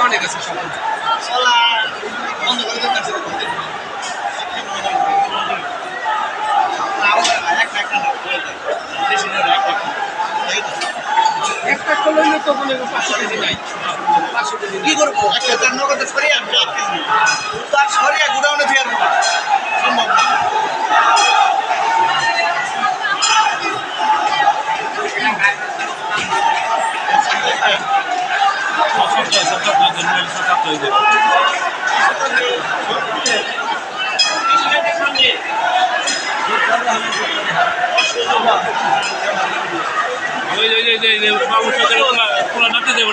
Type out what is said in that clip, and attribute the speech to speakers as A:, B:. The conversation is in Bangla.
A: অনেক আছে একটা কলইলে তো বলে 500 কেজি নাই 500 কেজি কি করব একটা তার নগদে ছড়িয়ে আনবো তার ছড়িয়ে গুদাউনে দিয়ে আনবো সম্ভব না ওই যে বাবু সরকার খোলা নাতে দেবো